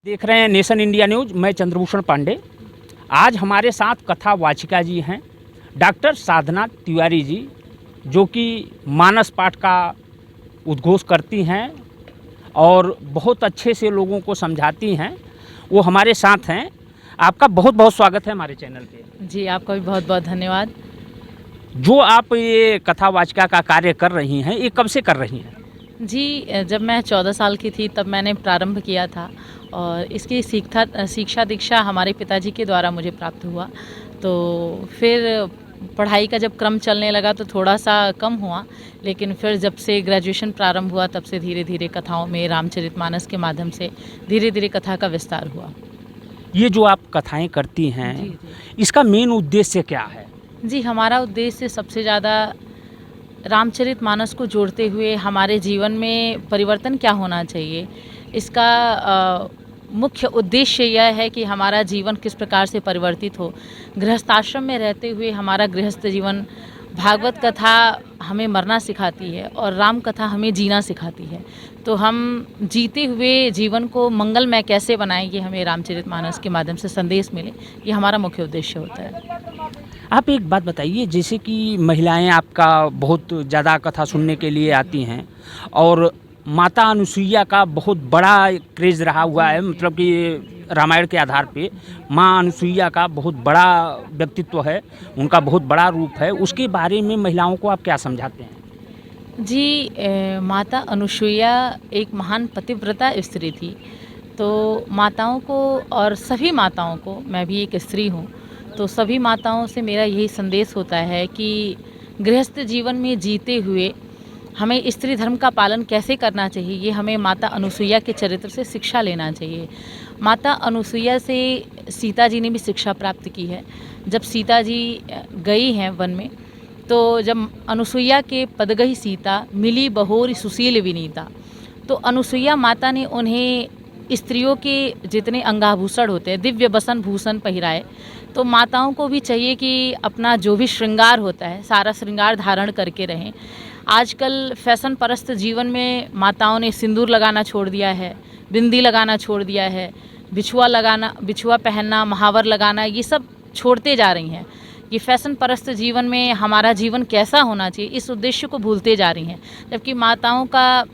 देख रहे हैं नेशन इंडिया न्यूज। मैं चंद्रभूषण पांडे। आज हमारे साथ कथा वाचिका जी हैं डॉक्टर साधना तिवारी जी, जो कि मानस पाठ का उद्घोष करती हैं और बहुत अच्छे से लोगों को समझाती हैं। वो हमारे साथ हैं। आपका बहुत बहुत स्वागत है हमारे चैनल पे। जी, आपका भी बहुत बहुत धन्यवाद। जो आप ये कथा वाचिका का कार्य कर रही हैं, ये कब से कर रही हैं? जी, जब मैं 14 साल की थी तब मैंने प्रारंभ किया था और इसकी शिक्षा दीक्षा हमारे पिताजी के द्वारा मुझे प्राप्त हुआ। तो फिर पढ़ाई का जब क्रम चलने लगा तो थोड़ा सा कम हुआ, लेकिन फिर जब से ग्रेजुएशन प्रारंभ हुआ तब से धीरे धीरे कथाओं में रामचरितमानस के माध्यम से धीरे धीरे कथा का विस्तार हुआ। ये जो आप कथाएं करती हैं, जी, इसका मेन उद्देश्य क्या है? जी, हमारा उद्देश्य सबसे ज़्यादा रामचरितमानस को जोड़ते हुए हमारे जीवन में परिवर्तन क्या होना चाहिए, इसका मुख्य उद्देश्य यह है कि हमारा जीवन किस प्रकार से परिवर्तित हो। गृहस्थाश्रम में रहते हुए हमारा गृहस्थ जीवन, भागवत कथा हमें मरना सिखाती है और राम कथा हमें जीना सिखाती है। तो हम जीते हुए जीवन को मंगलमय कैसे बनाएं, ये हमें रामचरितमानस के माध्यम से संदेश मिले, ये हमारा मुख्य उद्देश्य होता है। आप एक बात बताइए, जैसे कि महिलाएं आपका बहुत ज़्यादा कथा सुनने के लिए आती हैं और माता अनुसुईया का बहुत बड़ा क्रेज़ रहा हुआ है, मतलब कि रामायण के आधार पे माँ अनुसुईया का बहुत बड़ा व्यक्तित्व है, उनका बहुत बड़ा रूप है। उसके बारे में महिलाओं को आप क्या समझाते हैं? जी, माता अनुसुईया एक महान पतिव्रता स्त्री थी। तो माताओं को और सभी माताओं को, मैं भी एक स्त्री हूँ, तो सभी माताओं से मेरा यही संदेश होता है कि गृहस्थ जीवन में जीते हुए हमें स्त्री धर्म का पालन कैसे करना चाहिए, ये हमें माता अनुसुईया के चरित्र से शिक्षा लेना चाहिए। माता अनुसुईया से सीता जी ने भी शिक्षा प्राप्त की है। जब सीता जी गई हैं वन में, तो जब अनुसुईया के पदगही सीता मिली बहोर सुशील विनीता, तो अनुसुईया माता ने उन्हें स्त्रियों के जितने अंगाभूषण होते हैं, दिव्य बसन भूषण पहिराए। तो माताओं को भी चाहिए कि अपना जो भी श्रृंगार होता है, सारा श्रृंगार धारण करके रहें। आजकल फैशन परस्त जीवन में माताओं ने सिंदूर लगाना छोड़ दिया है, बिंदी लगाना छोड़ दिया है, बिछुआ पहनना, महावर लगाना, ये सब छोड़ते जा रही हैं। ये फैशन परस्त जीवन में हमारा जीवन कैसा होना चाहिए, इस उद्देश्य को भूलते जा रही हैं। जबकि माताओं का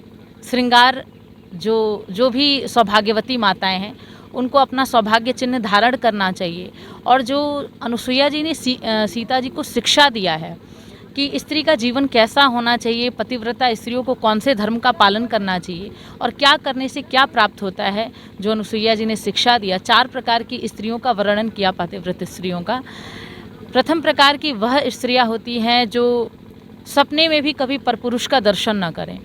श्रृंगार, जो भी सौभाग्यवती माताएं हैं, उनको अपना सौभाग्य चिन्ह धारण करना चाहिए। और जो अनुसुईया जी ने सीता जी को शिक्षा दिया है कि स्त्री का जीवन कैसा होना चाहिए, पतिव्रता स्त्रियों को कौन से धर्म का पालन करना चाहिए और क्या करने से क्या प्राप्त होता है, जो अनुसुईया जी ने शिक्षा दिया। 4 प्रकार की स्त्रियों का वर्णन किया, पतिव्रत स्त्रियों का। प्रथम प्रकार की वह स्त्रियां होती हैं जो सपने में भी कभी परपुरुष का दर्शन न करें।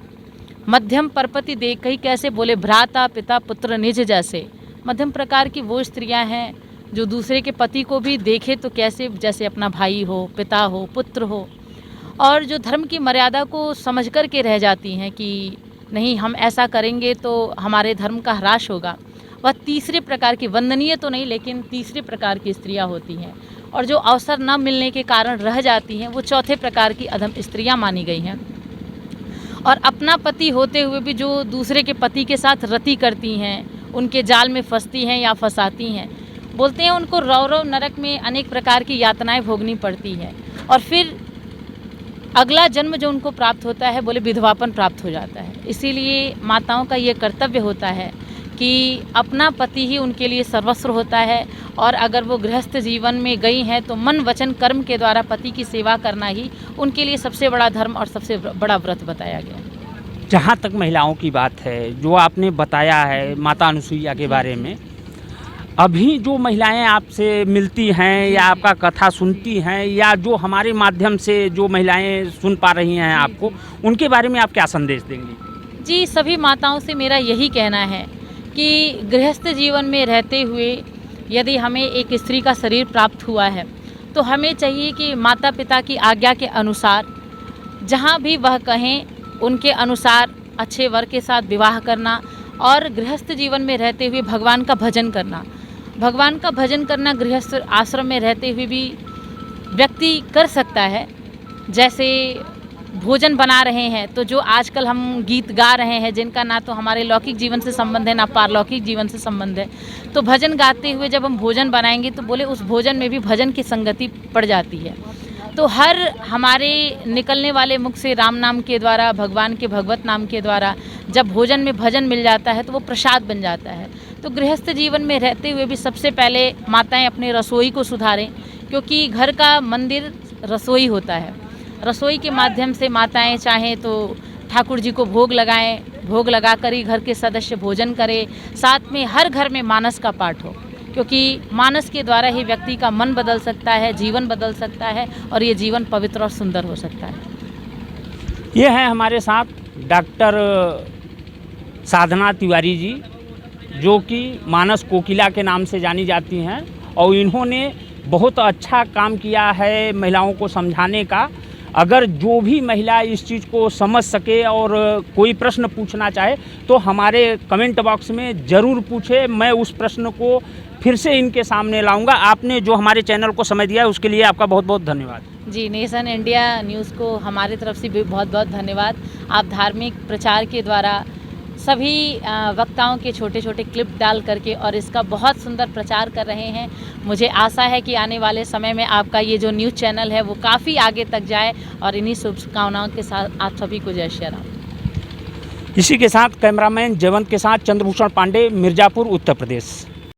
मध्यम परपति देख ही कैसे बोले, भ्राता पिता पुत्र निज जैसे। मध्यम प्रकार की वो स्त्रियां हैं जो दूसरे के पति को भी देखे तो कैसे, जैसे अपना भाई हो, पिता हो, पुत्र हो, और जो धर्म की मर्यादा को समझ कर के रह जाती हैं कि नहीं, हम ऐसा करेंगे तो हमारे धर्म का ह्रास होगा। वह तीसरे प्रकार की, वंदनीय तो नहीं लेकिन तीसरे प्रकार की स्त्रियां होती हैं। और जो अवसर न मिलने के कारण रह जाती हैं, वो चौथे प्रकार की अधम स्त्रियां मानी गई हैं। और अपना पति होते हुए भी जो दूसरे के पति के साथ रति करती हैं, उनके जाल में फंसती हैं या फंसाती हैं, बोलते हैं उनको रौरव नरक में अनेक प्रकार की यातनाएं भोगनी पड़ती है। और फिर अगला जन्म जो उनको प्राप्त होता है, बोले विधवापन प्राप्त हो जाता है। इसीलिए माताओं का ये कर्तव्य होता है कि अपना पति ही उनके लिए सर्वस्व होता है। और अगर वो गृहस्थ जीवन में गई हैं तो मन वचन कर्म के द्वारा पति की सेवा करना ही उनके लिए सबसे बड़ा धर्म और सबसे बड़ा व्रत बताया गया। जहाँ तक महिलाओं की बात है, जो आपने बताया है माता अनुसुईया के बारे में, अभी जो महिलाएं आपसे मिलती हैं या आपका कथा सुनती हैं, या जो हमारे माध्यम से जो महिलाएं सुन पा रही हैं आपको, उनके बारे में आप क्या संदेश देंगी? जी, सभी माताओं से मेरा यही कहना है कि गृहस्थ जीवन में रहते हुए यदि हमें एक स्त्री का शरीर प्राप्त हुआ है, तो हमें चाहिए कि माता पिता की आज्ञा के अनुसार जहाँ भी वह कहें, उनके अनुसार अच्छे वर के साथ विवाह करना और गृहस्थ जीवन में रहते हुए भगवान का भजन करना। भगवान का भजन करना गृहस्थ आश्रम में रहते हुए भी व्यक्ति कर सकता है। जैसे भोजन बना रहे हैं, तो जो आजकल हम गीत गा रहे हैं जिनका ना तो हमारे लौकिक जीवन से संबंध है ना पारलौकिक जीवन से संबंध है, तो भजन गाते हुए जब हम भोजन बनाएंगे तो बोले उस भोजन में भी भजन की संगति पड़ जाती है। तो हर हमारे निकलने वाले मुख से राम नाम के द्वारा, भगवान के भगवत नाम के द्वारा जब भोजन में भजन मिल जाता है तो वो प्रसाद बन जाता है। तो गृहस्थ जीवन में रहते हुए भी सबसे पहले माताएं अपने रसोई को सुधारें, क्योंकि घर का मंदिर रसोई होता है। रसोई के माध्यम से माताएं चाहें तो ठाकुर जी को भोग लगाएं, भोग लगाकर ही घर के सदस्य भोजन करें। साथ में हर घर में मानस का पाठ हो, क्योंकि मानस के द्वारा ही व्यक्ति का मन बदल सकता है, जीवन बदल सकता है और ये जीवन पवित्र और सुंदर हो सकता है। ये हैं हमारे साथ डॉक्टर साधना तिवारी जी, जो कि मानस कोकिला के नाम से जानी जाती हैं, और इन्होंने बहुत अच्छा काम किया है महिलाओं को समझाने का। अगर जो भी महिला इस चीज़ को समझ सके और कोई प्रश्न पूछना चाहे तो हमारे कमेंट बॉक्स में ज़रूर पूछे, मैं उस प्रश्न को फिर से इनके सामने लाऊंगा। आपने जो हमारे चैनल को समय दिया है उसके लिए आपका बहुत बहुत धन्यवाद। जी, नेशन इंडिया न्यूज़ को हमारी तरफ से भी बहुत बहुत धन्यवाद। आप धार्मिक प्रचार के द्वारा सभी वक्ताओं के छोटे छोटे क्लिप डाल करके और इसका बहुत सुंदर प्रचार कर रहे हैं। मुझे आशा है कि आने वाले समय में आपका ये जो न्यूज़ चैनल है वो काफ़ी आगे तक जाए, और इन्हीं शुभकामनाओं के साथ आप सभी को जय श्री राम। इसी के साथ कैमरामैन जयवंत के साथ चंद्रभूषण पांडे, मिर्ज़ापुर, उत्तर प्रदेश।